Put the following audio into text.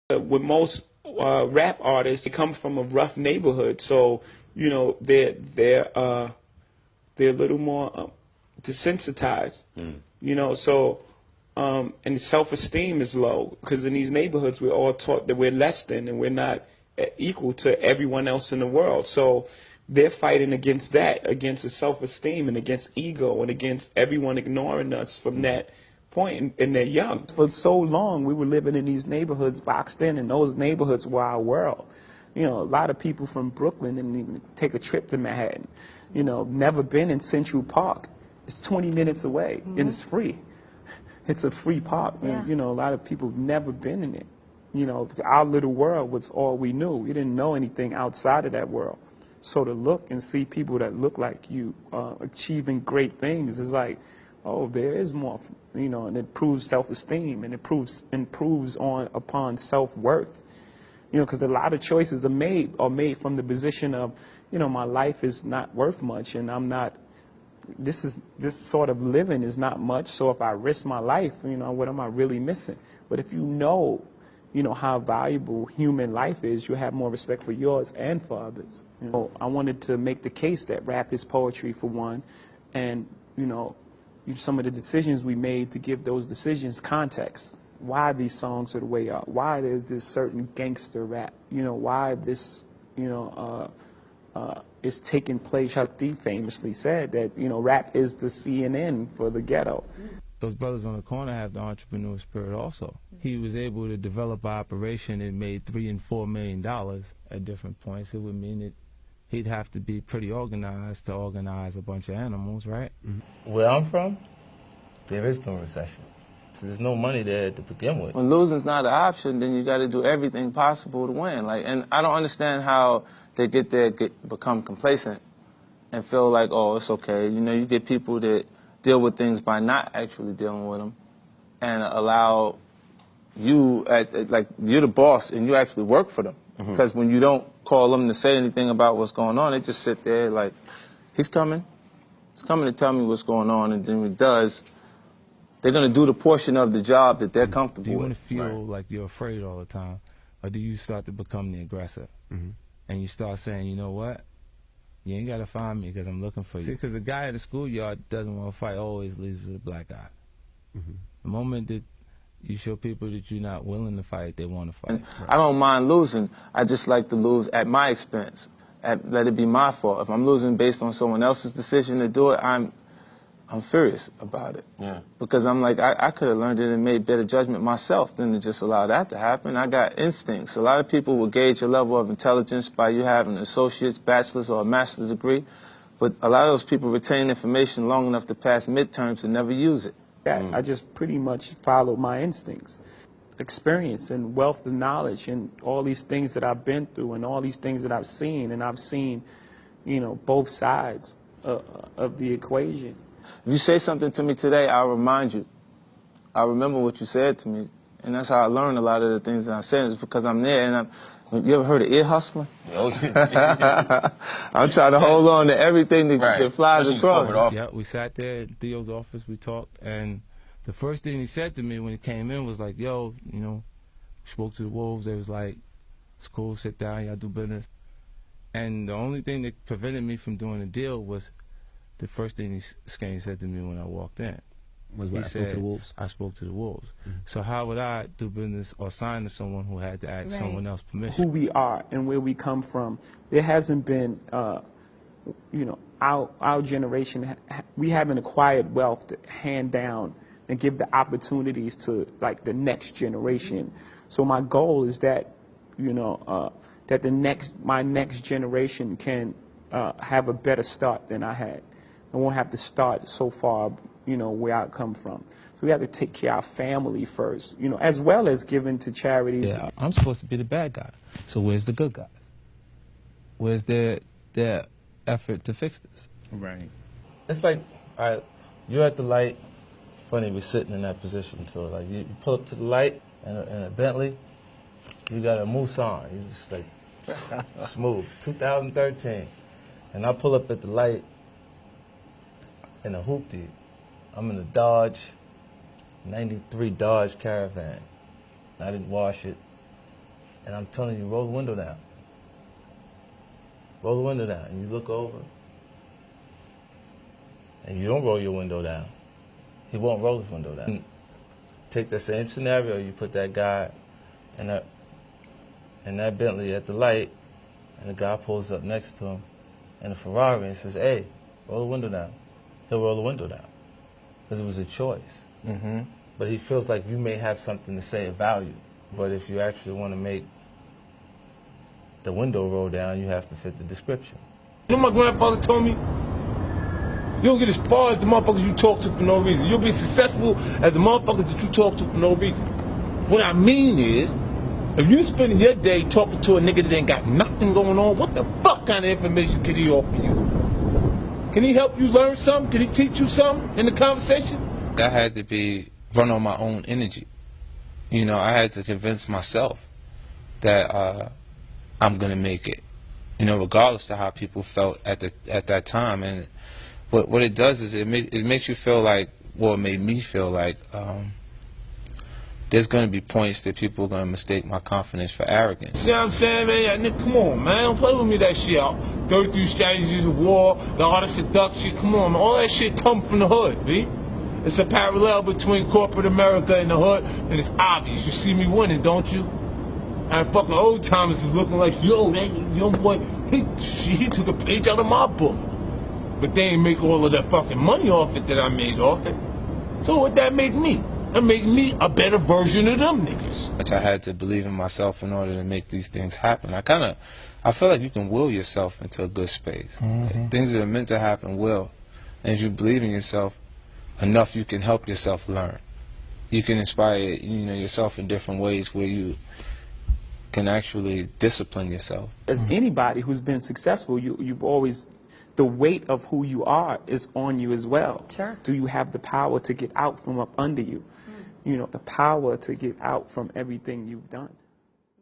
With most rap artists, they come from a rough neighborhood, so you know they're a little more desensitized. You know, so and self-esteem is low because in these neighborhoods we're all taught that we're less than and we're not equal to everyone else in the world. So they're fighting against that, against the self-esteem and against ego and against everyone ignoring us from that point, and they're young. For so long, we were living in these neighborhoods boxed in, and those neighborhoods were our world. You know, a lot of people from Brooklyn didn't even take a trip to Manhattan. You know, never been in Central Park. It's 20 minutes away, and it's free. It's a free park. Yeah. And, you know, a lot of people have never been in it. You know, our little world was all we knew. We didn't know anything outside of that world. So to look and see people that look like you achieving great things is like, oh, there is more, you know, and it proves self-esteem and it improves upon self-worth. You know, because a lot of choices are made from the position of, you know, my life is not worth much and I'm not, this sort of living is not much. So if I risk my life, you know, what am I really missing? But if you know how valuable human life is, you have more respect for yours and for others. You know, I wanted to make the case that rap is poetry for one, and you know, some of the decisions we made to give those decisions context. Why these songs are the way are. Why there's this certain gangster rap. You know, why this, you know, is taking place. Chuck D famously said that, you know, rap is the CNN for the ghetto. Those brothers on the corner have the entrepreneur spirit also. He was able to develop an operation that made $3 and $4 million at different points. It would mean that he'd have to be pretty organized to organize a bunch of animals, right? Where I'm from, there is no recession. So there's no money there to begin with. When losing's not an option, then you got to do everything possible to win. Like, and I don't understand how they become complacent and feel like, oh, it's okay. You know, you get people that deal with things by not actually dealing with them, and allow you, like, you're the boss and you actually work for them. Because when you don't call them to say anything about what's going on, they just sit there like, he's coming to tell me what's going on, and then when he does, they're going to do the portion of the job that they're comfortable with. Do you want to feel like you're afraid all the time, or do you start to become the aggressor? And you start saying, you know what? You ain't got to find me because I'm looking for you. Because the guy at the schoolyard doesn't want to fight, always leaves with a black eye. The moment that you show people that you're not willing to fight, they want to fight. I don't mind losing. I just like to lose at my expense. Let it be my fault. If I'm losing based on someone else's decision to do it, I'm furious about it. Yeah. Because I'm like, I could have learned it and made better judgment myself than to just allow that to happen. I got instincts. A lot of people will gauge your level of intelligence by you having an associate's, bachelor's, or a master's degree. But a lot of those people retain information long enough to pass midterms and never use it. I just pretty much followed my instincts. Experience and wealth of knowledge and all these things that I've been through and all these things that I've seen, and I've seen, you know, both sides of the equation. If you say something to me today, I'll remind you. I'll remember what you said to me. And that's how I learn a lot of the things that I said, is because I'm there. And you ever heard of ear hustling? Oh, yeah. I'm trying to hold on to everything that flies across. Yeah, we sat there at Theo's office, we talked, and the first thing he said to me when he came in was like, yo, you know, spoke to the Wolves. They was like, it's cool, sit down, y'all do business. And the only thing that prevented me from doing the deal was the first thing Skane said to me when I walked in. He spoke to the Wolves? I spoke to the Wolves. So how would I do business or sign to someone who had to ask someone else permission? Who we are and where we come from, there hasn't been, you know, our generation, we haven't acquired wealth to hand down and give the opportunities to, like, the next generation. So my goal is that, you know, that my next generation can have a better start than I had. I won't have to start so far, you know, where I come from. So we have to take care of our family first, you know, as well as giving to charities. Yeah, I'm supposed to be the bad guy. So where's the good guys? Where's their effort to fix this? Right. It's like, all right, you're at the light. Funny, we're sitting in that position too. Like, you pull up to the light in a Bentley, you got a Musan. You're just like, smooth. 2013. And I pull up at the light in a hoopty. I'm in a Dodge, 93 Dodge Caravan. I didn't wash it. And I'm telling you, roll the window down. Roll the window down. And you look over, and you don't roll your window down. He won't roll his window down. Take the same scenario, you put that guy in that Bentley at the light, and the guy pulls up next to him in a Ferrari and says, hey, roll the window down. He'll roll the window down because it was a choice. Mm-hmm. But he feels like you may have something to say of value. But if you actually want to make the window roll down, you have to fit the description. You know what my grandfather told me? You don't get as far as the motherfuckers you talk to for no reason. You'll be successful as the motherfuckers that you talk to for no reason. What I mean is, if you spending your day talking to a nigga that ain't got nothing going on, what the fuck kind of information can he offer you? Can he help you learn something? Can he teach you something in the conversation? I had to run on my own energy. You know, I had to convince myself that I'm gonna make it. You know, regardless of how people felt at that time. And what it does is it makes you feel like, well, it made me feel like there's gonna be points that people are gonna mistake my confidence for arrogance. See what I'm saying, man? Yeah, nigga, come on, man. Don't play with me that shit out. 33 strategies of war, the art of seduction. Come on, man. All that shit come from the hood, B. It's a parallel between corporate America and the hood, and it's obvious. You see me winning, don't you? And fucking old timers is looking like, yo, that young boy, he took a page out of my book. But they ain't make all of that fucking money off it that I made off it. So what that make me? That make me a better version of them niggas. I had to believe in myself in order to make these things happen. I feel like you can will yourself into a good space. Mm-hmm. Things that are meant to happen will. And if you believe in yourself enough, you can help yourself learn. You can inspire, yourself in different ways where you can actually discipline yourself. As anybody who's been successful, you've always, the weight of who you are is on you as well. Sure. Do you have the power to get out from up under you? You know, the power to get out from everything you've done.